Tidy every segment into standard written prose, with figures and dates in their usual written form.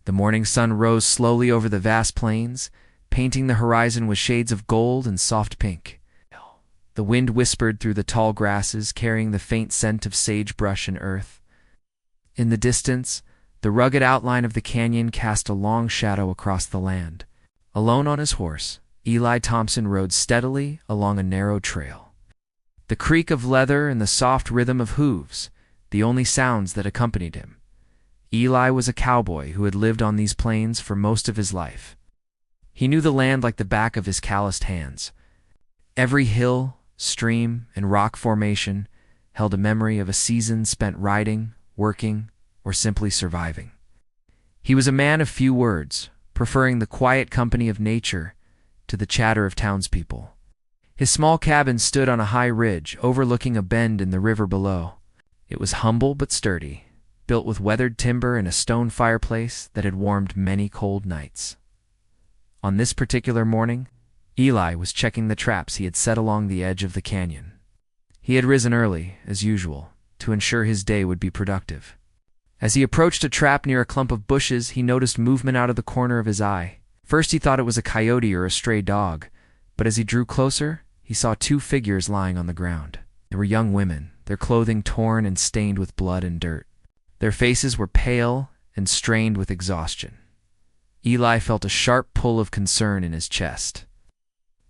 The morning sun rose slowly over the vast plains, painting the horizon with shades of gold and soft pink. The wind whispered through the tall grasses, carrying the faint scent of sagebrush and earth. In the distance, the rugged outline of the canyon cast a long shadow across the land. Alone on his horse, Eli Thompson rode steadily along a narrow trail. The creak of leather and the soft rhythm of hooves, the only sounds that accompanied him. Eli was a cowboy who had lived on these plains for most of his life. He knew the land like the back of his calloused hands. Every hill, stream, and rock formation held a memory of a season spent riding, working, or simply surviving. He was a man of few words, preferring the quiet company of nature to the chatter of townspeople. His small cabin stood on a high ridge overlooking a bend in the river below. It was humble but sturdy, built with weathered timber and a stone fireplace that had warmed many cold nights. On this particular morning, Eli was checking the traps he had set along the edge of the canyon. He had risen early, as usual, to ensure his day would be productive. As he approached a trap near a clump of bushes, he noticed movement out of the corner of his eye. First he thought it was a coyote or a stray dog, but as he drew closer, he saw two figures lying on the ground. They were young women, their clothing torn and stained with blood and dirt. Their faces were pale and strained with exhaustion. Eli felt a sharp pull of concern in his chest.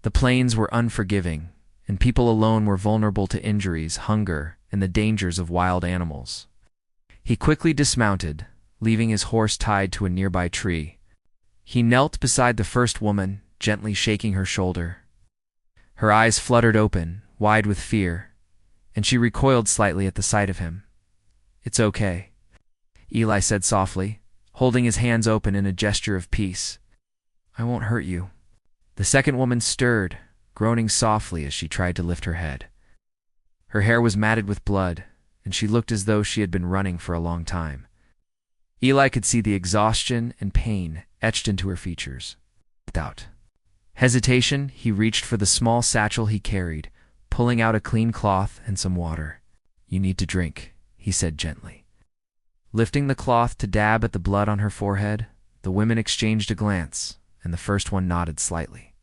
The plains were unforgiving, and people alone were vulnerable to injuries, hunger, and the dangers of wild animals. He quickly dismounted, leaving his horse tied to a nearby tree. He knelt beside the first woman, gently shaking her shoulder. Her eyes fluttered open, wide with fear, and she recoiled slightly at the sight of him. "It's okay," Eli said softly, holding his hands open in a gesture of peace. "I won't hurt you." The second woman stirred, groaning softly as she tried to lift her head. Her hair was matted with blood, and she looked as though she had been running for a long time. Eli could see the exhaustion and pain etched into her features. Without hesitation, he reached for the small satchel he carried, pulling out a clean cloth and some water. "You need to drink," he said gently. Lifting the cloth to dab at the blood on her forehead, the women exchanged a glance, and the first one nodded slightly.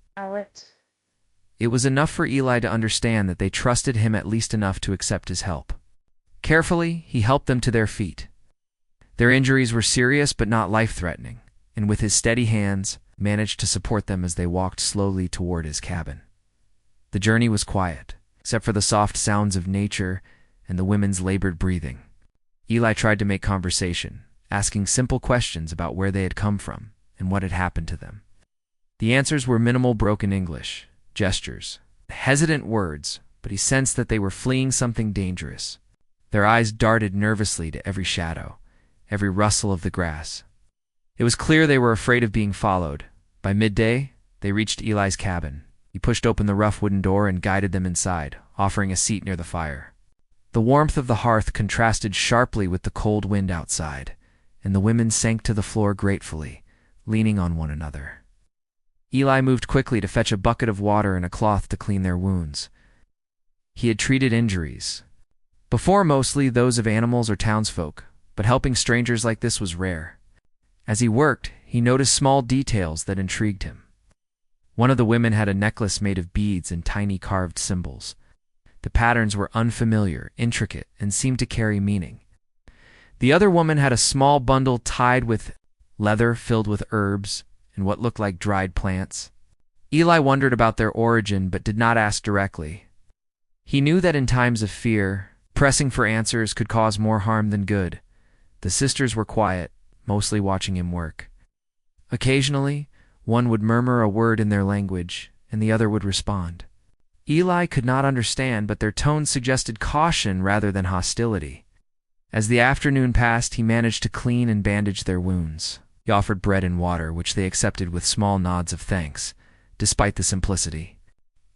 It was enough for Eli to understand that they trusted him at least enough to accept his help. Carefully, he helped them to their feet. Their injuries were serious but not life-threatening, and with his steady hands, managed to support them as they walked slowly toward his cabin. The journey was quiet, except for the soft sounds of nature and the women's labored breathing. Eli tried to make conversation, asking simple questions about where they had come from and what had happened to them. The answers were minimal broken English, gestures, hesitant words, but he sensed that they were fleeing something dangerous. Their eyes darted nervously to every shadow, every rustle of the grass. It was clear they were afraid of being followed. By midday, they reached Eli's cabin. He pushed open the rough wooden door and guided them inside, offering a seat near the fire. The warmth of the hearth contrasted sharply with the cold wind outside, and the women sank to the floor gratefully, leaning on one another. Eli moved quickly to fetch a bucket of water and a cloth to clean their wounds. He had treated injuries before, mostly those of animals or townsfolk, but helping strangers like this was rare. As he worked, he noticed small details that intrigued him. One of the women had a necklace made of beads and tiny carved symbols. The patterns were unfamiliar, intricate, and seemed to carry meaning. The other woman had a small bundle tied with leather filled with herbs and what looked like dried plants. Eli wondered about their origin but did not ask directly. He knew that in times of fear, pressing for answers could cause more harm than good. The sisters were quiet, mostly watching him work. Occasionally, one would murmur a word in their language, and the other would respond. Eli could not understand, but their tones suggested caution rather than hostility. As the afternoon passed, he managed to clean and bandage their wounds. He offered bread and water, which they accepted with small nods of thanks, despite the simplicity.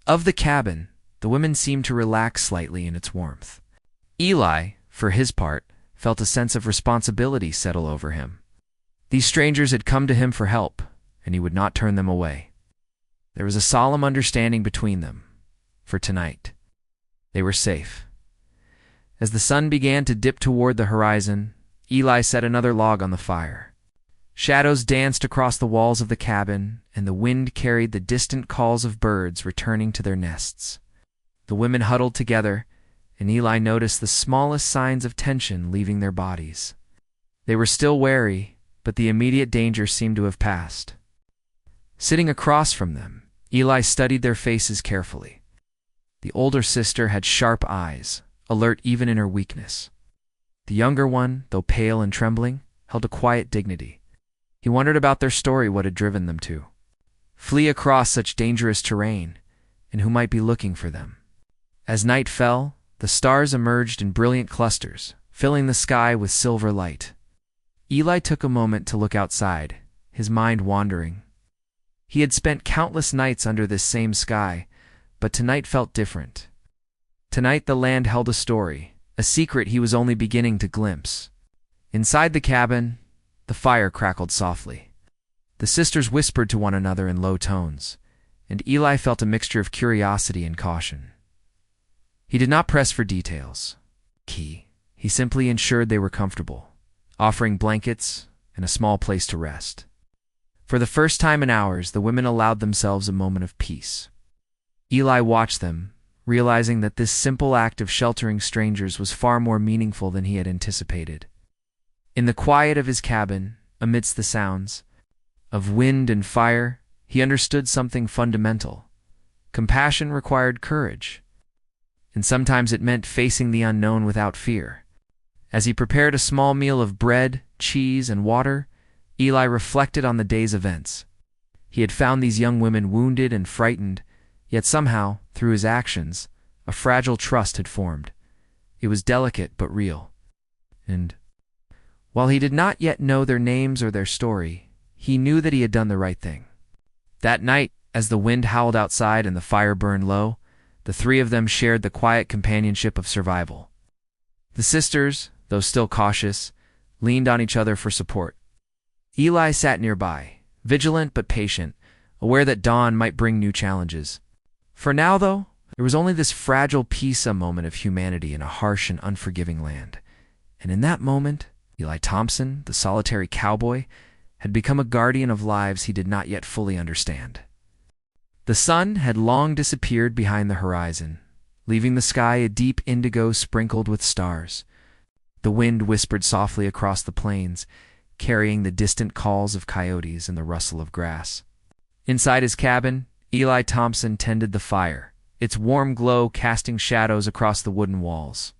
Of the cabin, the women seemed to relax slightly in its warmth. Eli, for his part, felt a sense of responsibility settle over him. These strangers had come to him for help, and he would not turn them away. There was a solemn understanding between them. For tonight, they were safe. As the sun began to dip toward the horizon, Eli set another log on the fire. Shadows danced across the walls of the cabin, and the wind carried the distant calls of birds returning to their nests. The women huddled together, and Eli noticed the smallest signs of tension leaving their bodies. They were still wary, but the immediate danger seemed to have passed. Sitting across from them, Eli studied their faces carefully. The older sister had sharp eyes, alert even in her weakness. The younger one, though pale and trembling, held a quiet dignity. He wondered about their story, what had driven them to flee across such dangerous terrain, and who might be looking for them. As night fell, the stars emerged in brilliant clusters, filling the sky with silver light. Eli took a moment to look outside, his mind wandering. He had spent countless nights under this same sky, but tonight felt different. Tonight the land held a story, a secret he was only beginning to glimpse. Inside the cabin, the fire crackled softly. The sisters whispered to one another in low tones, and Eli felt a mixture of curiosity and caution. He did not press for details. He simply ensured they were comfortable, offering blankets and a small place to rest. For the first time in hours, the women allowed themselves a moment of peace. Eli watched them, realizing that this simple act of sheltering strangers was far more meaningful than he had anticipated. In the quiet of his cabin, amidst the sounds of wind and fire, he understood something fundamental. Compassion required courage, and sometimes it meant facing the unknown without fear. As he prepared a small meal of bread, cheese, and water, Eli reflected on the day's events. He had found these young women wounded and frightened, yet somehow, through his actions, a fragile trust had formed. It was delicate but real. And while he did not yet know their names or their story, he knew that he had done the right thing. That night, as the wind howled outside and the fire burned low, the three of them shared the quiet companionship of survival. The sisters, though still cautious, leaned on each other for support. Eli sat nearby, vigilant but patient, aware that dawn might bring new challenges. For now, though, there was only this fragile piece, a moment of humanity in a harsh and unforgiving land. And in that moment, Eli Thompson, the solitary cowboy, had become a guardian of lives he did not yet fully understand. The sun had long disappeared behind the horizon, leaving the sky a deep indigo sprinkled with stars. The wind whispered softly across the plains, carrying the distant calls of coyotes and the rustle of grass. Inside his cabin, Eli Thompson tended the fire, its warm glow casting shadows across the wooden walls.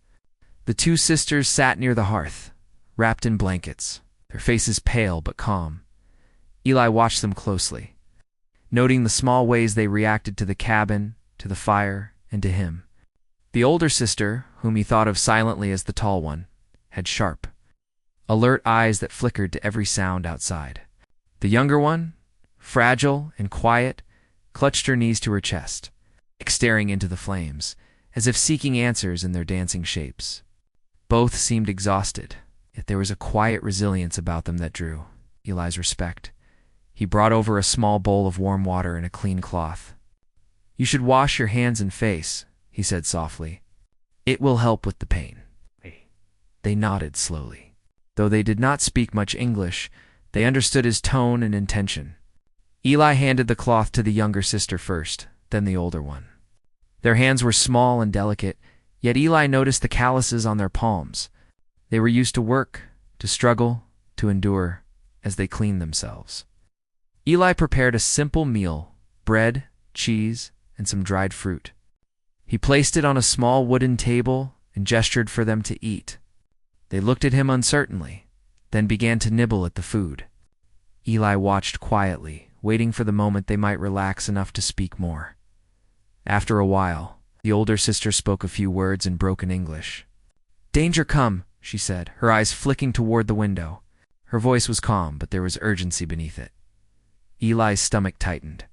The two sisters sat near the hearth, wrapped in blankets, their faces pale but calm. Eli watched them closely, noting the small ways they reacted to the cabin, to the fire, and to him. The older sister, whom he thought of silently as the tall one, had sharp, alert eyes that flickered to every sound outside. The younger one, fragile and quiet, clutched her knees to her chest, staring into the flames, as if seeking answers in their dancing shapes. Both seemed exhausted, yet there was a quiet resilience about them that drew Eli's respect. He brought over a small bowl of warm water and a clean cloth. "You should wash your hands and face," he said softly. "It will help with the pain." They nodded slowly. Though they did not speak much English, they understood his tone and intention. Eli handed the cloth to the younger sister first, then the older one. Their hands were small and delicate, yet Eli noticed the calluses on their palms. They were used to work, to struggle, to endure, as they cleaned themselves. Eli prepared a simple meal, bread, cheese, and some dried fruit. He placed it on a small wooden table and gestured for them to eat. They looked at him uncertainly, then began to nibble at the food. Eli watched quietly, waiting for the moment they might relax enough to speak more. After a while, the older sister spoke a few words in broken English. "Danger come," she said, her eyes flicking toward the window. Her voice was calm, but there was urgency beneath it. Eli's stomach tightened.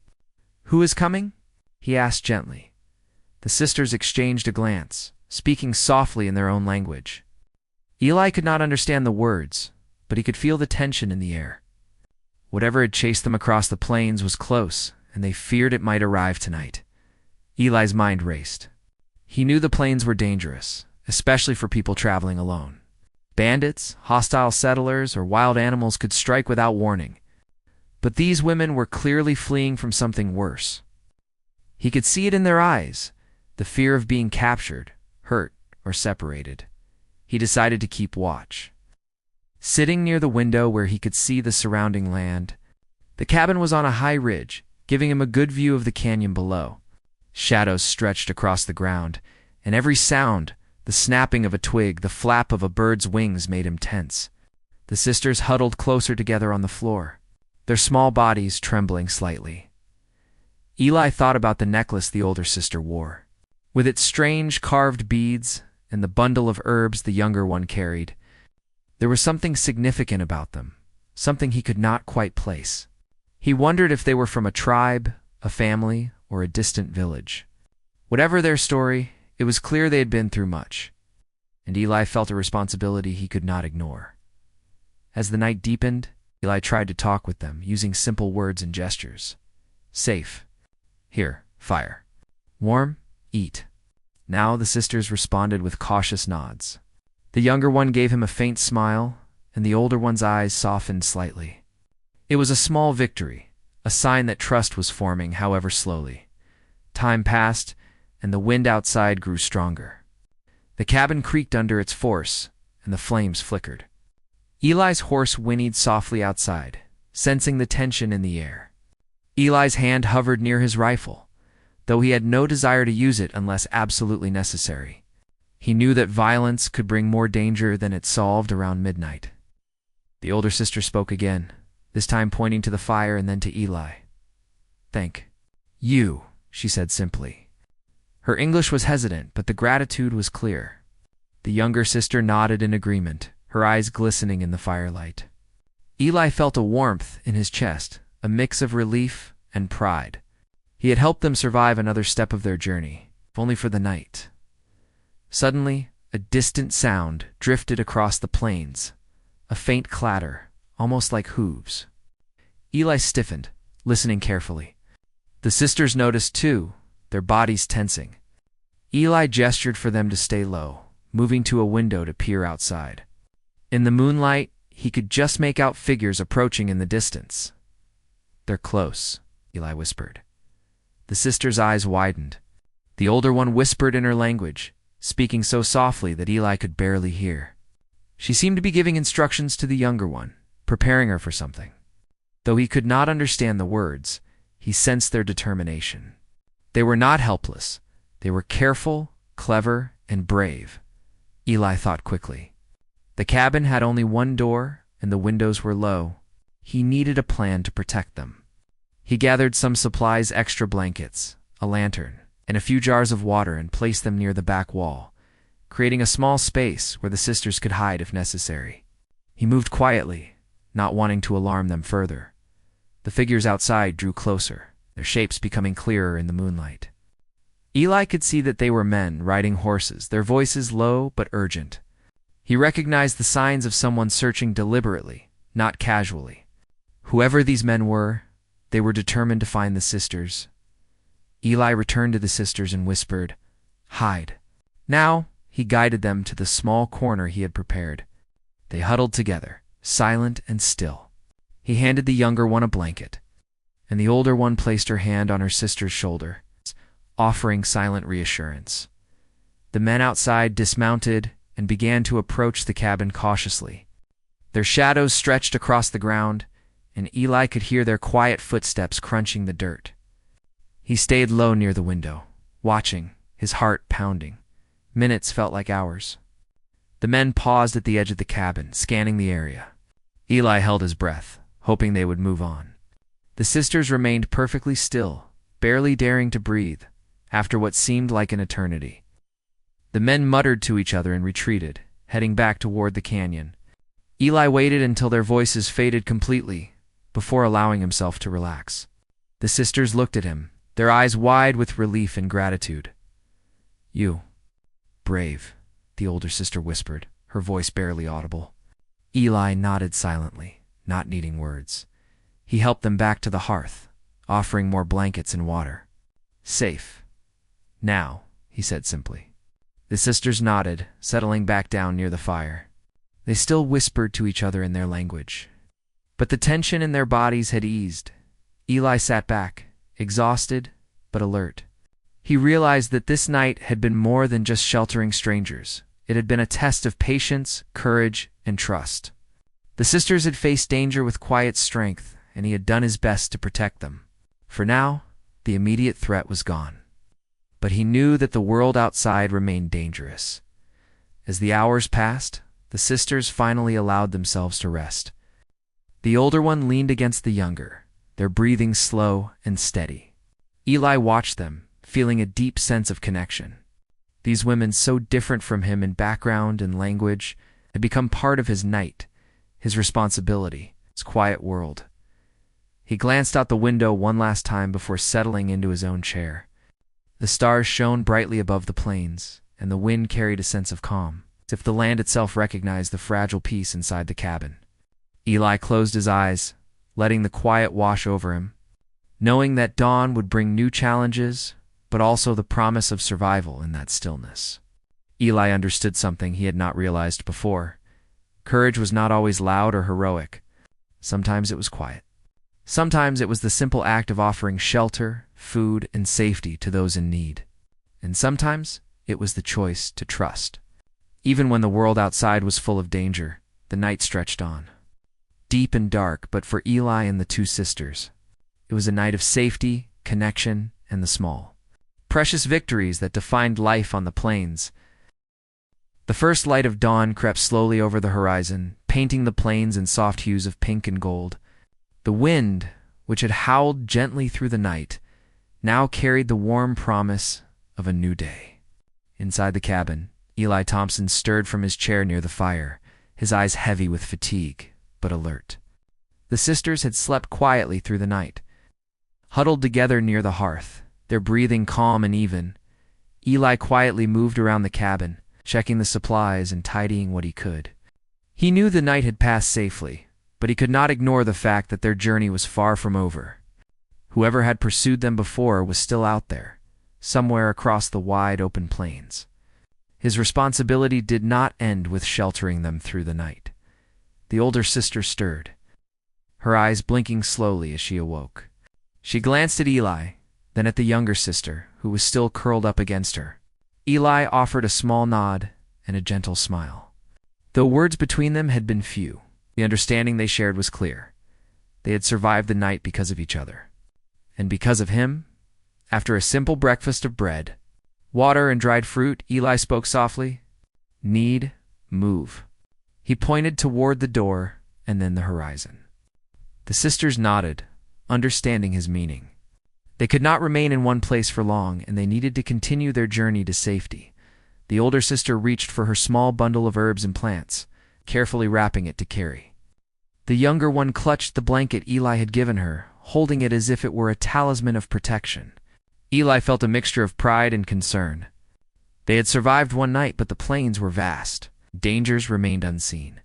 "Who is coming?" he asked gently. The sisters exchanged a glance, speaking softly in their own language. Eli could not understand the words, but he could feel the tension in the air. Whatever had chased them across the plains was close, and they feared it might arrive tonight. Eli's mind raced. He knew the plains were dangerous, especially for people traveling alone. Bandits, hostile settlers, or wild animals could strike without warning. But these women were clearly fleeing from something worse. He could see it in their eyes, the fear of being captured, hurt, or separated. He decided to keep watch. Sitting near the window where he could see the surrounding land, the cabin was on a high ridge, giving him a good view of the canyon below. Shadows stretched across the ground, and every sound, the snapping of a twig, the flap of a bird's wings, made him tense. The sisters huddled closer together on the floor, their small bodies trembling slightly. Eli thought about the necklace the older sister wore. With its strange carved beads and the bundle of herbs the younger one carried, there was something significant about them, something he could not quite place. He wondered if they were from a tribe, a family, or a distant village. Whatever their story, it was clear they had been through much, and Eli felt a responsibility he could not ignore. As the night deepened, Eli tried to talk with them, using simple words and gestures. Safe. Here, fire. Warm, eat. Now the sisters responded with cautious nods. The younger one gave him a faint smile, and the older one's eyes softened slightly. It was a small victory, a sign that trust was forming, however slowly. Time passed, and the wind outside grew stronger. The cabin creaked under its force, and the flames flickered. Eli's horse whinnied softly outside, sensing the tension in the air. Eli's hand hovered near his rifle, though he had no desire to use it unless absolutely necessary. He knew that violence could bring more danger than it solved around midnight. The older sister spoke again, this time pointing to the fire and then to Eli. Thank you, she said simply. Her English was hesitant, but the gratitude was clear. The younger sister nodded in agreement, her eyes glistening in the firelight. Eli felt a warmth in his chest, a mix of relief and pride. He had helped them survive another step of their journey, if only for the night. Suddenly, a distant sound drifted across the plains, a faint clatter, almost like hooves. Eli stiffened, listening carefully. The sisters noticed too, their bodies tensing. Eli gestured for them to stay low, moving to a window to peer outside. In the moonlight, he could just make out figures approaching in the distance. They're close, Eli whispered. The sisters' eyes widened. The older one whispered in her language, speaking so softly that Eli could barely hear. She seemed to be giving instructions to the younger one, preparing her for something. Though he could not understand the words, he sensed their determination. They were not helpless. They were careful, clever, and brave. Eli thought quickly. The cabin had only one door, and the windows were low. He needed a plan to protect them. He gathered some supplies, extra blankets, a lantern, and a few jars of water and placed them near the back wall, creating a small space where the sisters could hide if necessary. He moved quietly, not wanting to alarm them further. The figures outside drew closer, their shapes becoming clearer in the moonlight. Eli could see that they were men riding horses, their voices low but urgent. He recognized the signs of someone searching deliberately, not casually. Whoever these men were, they were determined to find the sisters. Eli returned to the sisters and whispered, "Hide." Now, he guided them to the small corner he had prepared. They huddled together, silent and still. He handed the younger one a blanket, and the older one placed her hand on her sister's shoulder, offering silent reassurance. The men outside dismounted and began to approach the cabin cautiously. Their shadows stretched across the ground, and Eli could hear their quiet footsteps crunching the dirt. He stayed low near the window, watching, his heart pounding. Minutes felt like hours. The men paused at the edge of the cabin, scanning the area. Eli held his breath, hoping they would move on. The sisters remained perfectly still, barely daring to breathe, after what seemed like an eternity. The men muttered to each other and retreated, heading back toward the canyon. Eli waited until their voices faded completely, before allowing himself to relax. The sisters looked at him, their eyes wide with relief and gratitude. "You, brave," the older sister whispered, her voice barely audible. Eli nodded silently, not needing words. He helped them back to the hearth, offering more blankets and water. "Safe. Now," he said simply. The sisters nodded, settling back down near the fire. They still whispered to each other in their language. But the tension in their bodies had eased. Eli sat back, exhausted but alert. He realized that this night had been more than just sheltering strangers. It had been a test of patience, courage, and trust. The sisters had faced danger with quiet strength, and he had done his best to protect them. For now, the immediate threat was gone. But he knew that the world outside remained dangerous. As the hours passed, the sisters finally allowed themselves to rest. The older one leaned against the younger, their breathing slow and steady. Eli watched them, feeling a deep sense of connection. These women, so different from him in background and language, had become part of his night, his responsibility, his quiet world. He glanced out the window one last time before settling into his own chair. The stars shone brightly above the plains, and the wind carried a sense of calm, as if the land itself recognized the fragile peace inside the cabin. Eli closed his eyes, letting the quiet wash over him, knowing that dawn would bring new challenges, but also the promise of survival in that stillness. Eli understood something he had not realized before. Courage was not always loud or heroic. Sometimes it was quiet. Sometimes it was the simple act of offering shelter, food, and safety to those in need. And sometimes it was the choice to trust. Even when the world outside was full of danger, the night stretched on. Deep and dark, but for Eli and the two sisters, it was a night of safety, connection, and the small, precious victories that defined life on the plains. The first light of dawn crept slowly over the horizon, painting the plains in soft hues of pink and gold. The wind, which had howled gently through the night, now carried the warm promise of a new day. Inside the cabin, Eli Thompson stirred from his chair near the fire, his eyes heavy with fatigue, but alert. The sisters had slept quietly through the night. Huddled together near the hearth, their breathing calm and even, Eli quietly moved around the cabin, checking the supplies and tidying what he could. He knew the night had passed safely, but he could not ignore the fact that their journey was far from over. Whoever had pursued them before was still out there, somewhere across the wide open plains. His responsibility did not end with sheltering them through the night. The older sister stirred, her eyes blinking slowly as she awoke. She glanced at Eli, then at the younger sister, who was still curled up against her. Eli offered a small nod and a gentle smile. Though words between them had been few, the understanding they shared was clear. They had survived the night because of each other. And because of him, after a simple breakfast of bread, water, and dried fruit, Eli spoke softly. "Need, move." He pointed toward the door and then the horizon. The sisters nodded, understanding his meaning. They could not remain in one place for long, and they needed to continue their journey to safety. The older sister reached for her small bundle of herbs and plants, carefully wrapping it to carry. The younger one clutched the blanket Eli had given her, holding it as if it were a talisman of protection. Eli felt a mixture of pride and concern. They had survived one night, but the plains were vast. Dangers remained unseen.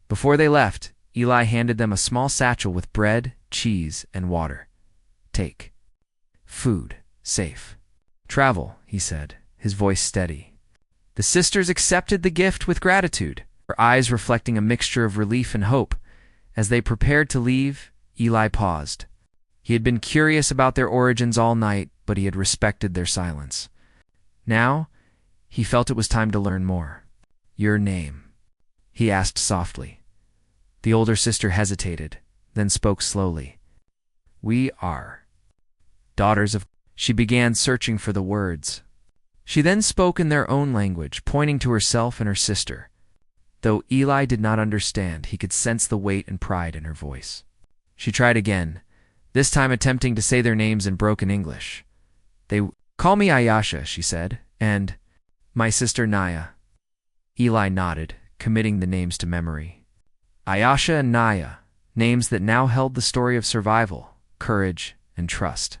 Before they left, Eli handed them a small satchel with bread, cheese, and water. "Take. Food. Safe. Travel," he said, his voice steady. The sisters accepted the gift with gratitude, her eyes reflecting a mixture of relief and hope. As they prepared to leave, Eli paused. He had been curious about their origins all night, but he had respected their silence. Now, he felt it was time to learn more. "Your name?" he asked softly. The older sister hesitated, then spoke slowly. "We are daughters of—" She began searching for the words. She then spoke in their own language, pointing to herself and her sister. Though Eli did not understand, he could sense the weight and pride in her voice. She tried again, this time attempting to say their names in broken English. "They call me Ayasha," she said, "and my sister Naya." Eli nodded, committing the names to memory. Ayasha and Naya, names that now held the story of survival, courage, and trust.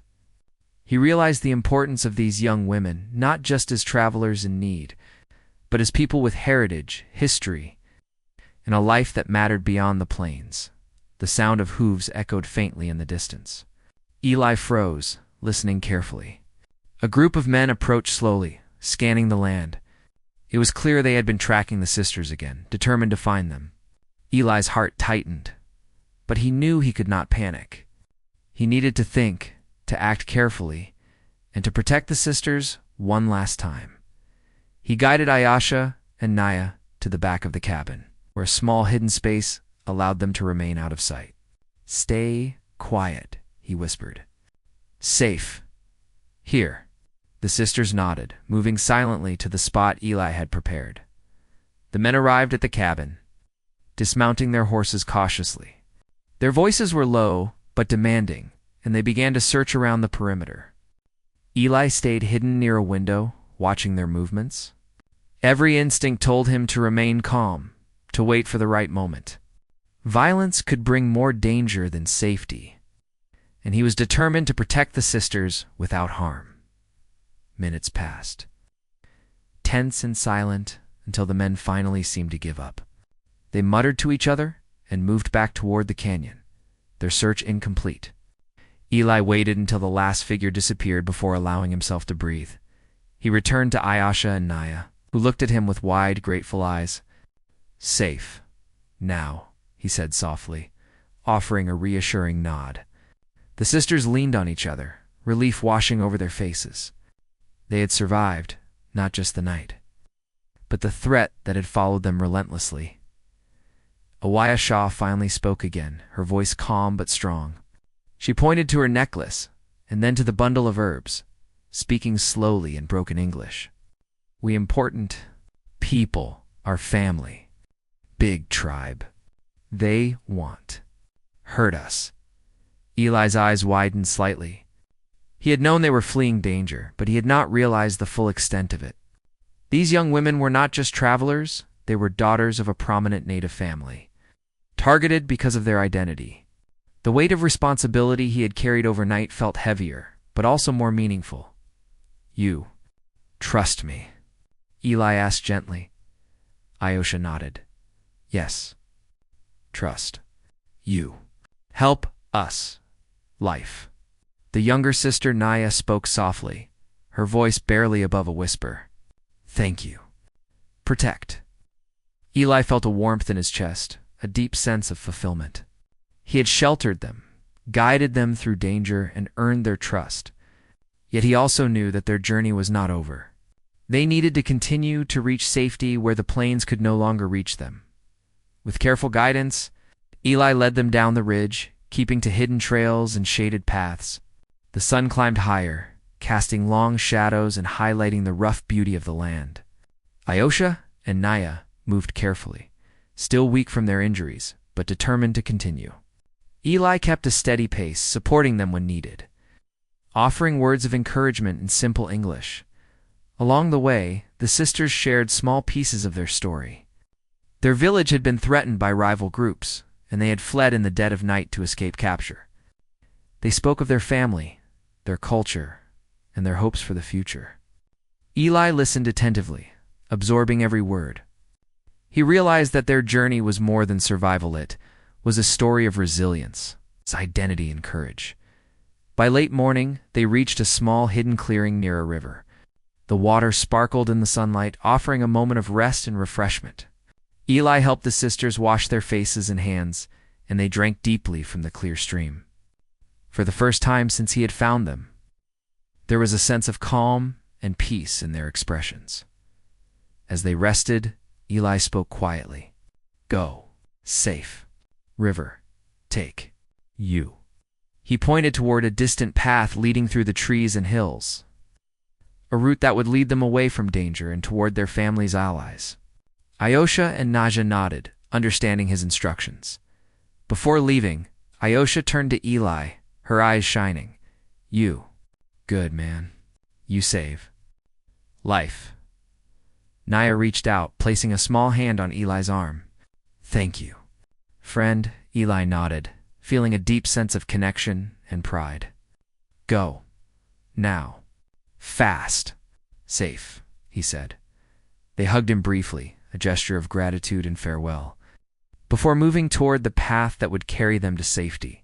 He realized the importance of these young women, not just as travelers in need, but as people with heritage, history, and a life that mattered beyond the plains. The sound of hooves echoed faintly in the distance. Eli froze, listening carefully. A group of men approached slowly, scanning the land. It was clear they had been tracking the sisters again, determined to find them. Eli's heart tightened, but he knew he could not panic. He needed to think, to act carefully, and to protect the sisters one last time. He guided Ayesha and Naya to the back of the cabin, where a small hidden space allowed them to remain out of sight. "Stay quiet," he whispered. "Safe. Here." The sisters nodded, moving silently to the spot Eli had prepared. The men arrived at the cabin, dismounting their horses cautiously. Their voices were low but demanding, and they began to search around the perimeter. Eli stayed hidden near a window, watching their movements. Every instinct told him to remain calm, to wait for the right moment. Violence could bring more danger than safety, and he was determined to protect the sisters without harm. Minutes passed, tense and silent, until the men finally seemed to give up. They muttered to each other and moved back toward the canyon, their search incomplete. Eli waited until the last figure disappeared before allowing himself to breathe. He returned to Ayesha and Naya, who looked at him with wide, grateful eyes. "Safe. Now," he said softly, offering a reassuring nod. The sisters leaned on each other, relief washing over their faces. They had survived, not just the night, but the threat that had followed them relentlessly. Ayesha finally spoke again, her voice calm but strong. She pointed to her necklace, and then to the bundle of herbs, speaking slowly in broken English. "We important people, our family, big tribe. They want hurt us." Eli's eyes widened slightly. He had known they were fleeing danger, but he had not realized the full extent of it. These young women were not just travelers, they were daughters of a prominent native family, targeted because of their identity. The weight of responsibility he had carried overnight felt heavier, but also more meaningful. "You trust me?" Eli asked gently. Ayesha nodded. "Yes. Trust. You. Help us. Life." The younger sister Naya spoke softly, her voice barely above a whisper. "Thank you. Protect." Eli felt a warmth in his chest, a deep sense of fulfillment. He had sheltered them, guided them through danger, and earned their trust. Yet he also knew that their journey was not over. They needed to continue to reach safety where the plains could no longer reach them. With careful guidance, Eli led them down the ridge, keeping to hidden trails and shaded paths. The sun climbed higher, casting long shadows and highlighting the rough beauty of the land. Ayesha and Naya moved carefully, still weak from their injuries, but determined to continue. Eli kept a steady pace, supporting them when needed, offering words of encouragement in simple English. Along the way, the sisters shared small pieces of their story. Their village had been threatened by rival groups, and they had fled in the dead of night to escape capture. They spoke of their family, their culture, and their hopes for the future. Eli listened attentively, absorbing every word. He realized that their journey was more than survival. It was a story of resilience, identity, and courage. By late morning, they reached a small hidden clearing near a river. The water sparkled in the sunlight, offering a moment of rest and refreshment. Eli helped the sisters wash their faces and hands, and they drank deeply from the clear stream. For the first time since he had found them, there was a sense of calm and peace in their expressions. As they rested, Eli spoke quietly. "Go. Safe. River. Take. You." He pointed toward a distant path leading through the trees and hills, a route that would lead them away from danger and toward their family's allies. Ayesha and Naya nodded, understanding his instructions. Before leaving, Ayesha turned to Eli, her eyes shining. "You. Good, man. You save life." Naya reached out, placing a small hand on Eli's arm. "Thank you, friend," Eli nodded, feeling a deep sense of connection and pride. "Go. Now. Fast. Safe," he said. They hugged him briefly, a gesture of gratitude and farewell, before moving toward the path that would carry them to safety.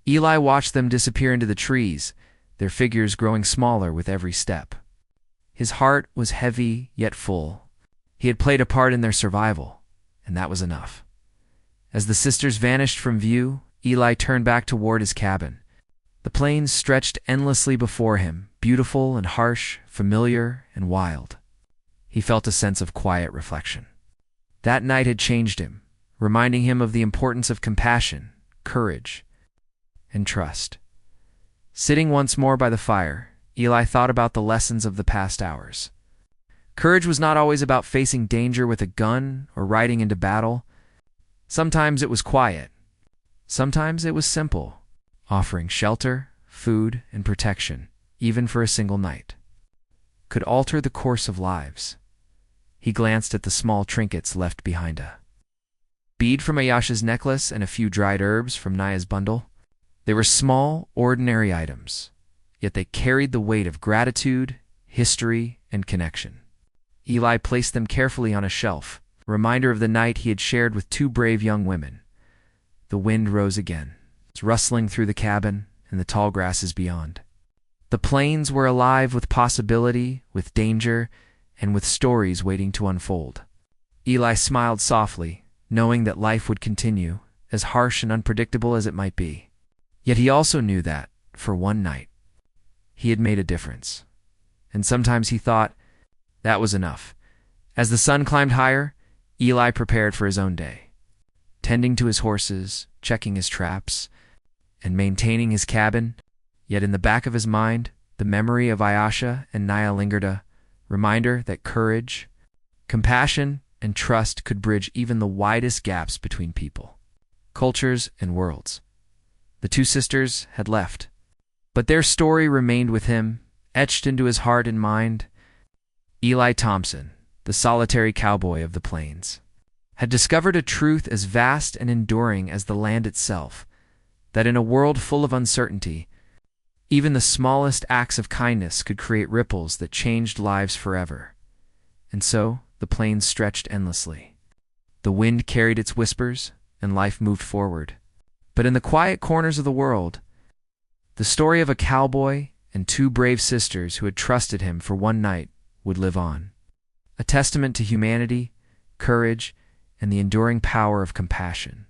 Eli watched them disappear into the trees, their figures growing smaller with every step. His heart was heavy yet full. He had played a part in their survival, and that was enough. As the sisters vanished from view, Eli turned back toward his cabin. The plains stretched endlessly before him, beautiful and harsh, familiar and wild. He felt a sense of quiet reflection. That night had changed him, reminding him of the importance of compassion, courage, and trust. Sitting once more by the fire, Eli thought about the lessons of the past hours. Courage was not always about facing danger with a gun or riding into battle. Sometimes it was quiet. Sometimes it was simple, offering shelter, food, and protection, even for a single night. Could alter the course of lives. He glanced at the small trinkets left behind, a bead from Ayasha's necklace and a few dried herbs from Naya's bundle. They were small, ordinary items, yet they carried the weight of gratitude, history, and connection. Eli placed them carefully on a shelf, a reminder of the night he had shared with two brave young women. The wind rose again, rustling through the cabin and the tall grasses beyond. The plains were alive with possibility, with danger, and with stories waiting to unfold. Eli smiled softly, knowing that life would continue, as harsh and unpredictable as it might be. Yet he also knew that, for one night, he had made a difference. And sometimes he thought, that was enough. As the sun climbed higher, Eli prepared for his own day, tending to his horses, checking his traps, and maintaining his cabin. Yet in the back of his mind, the memory of Ayasha and Naya lingered, a reminder that courage, compassion, and trust could bridge even the widest gaps between people, cultures, and worlds. The two sisters had left, but their story remained with him, etched into his heart and mind. Eli Thompson, the solitary cowboy of the plains, had discovered a truth as vast and enduring as the land itself, that in a world full of uncertainty, even the smallest acts of kindness could create ripples that changed lives forever. And so, the plains stretched endlessly. The wind carried its whispers, and life moved forward. But in the quiet corners of the world, the story of a cowboy and two brave sisters who had trusted him for one night would live on, a testament to humanity, courage, and the enduring power of compassion.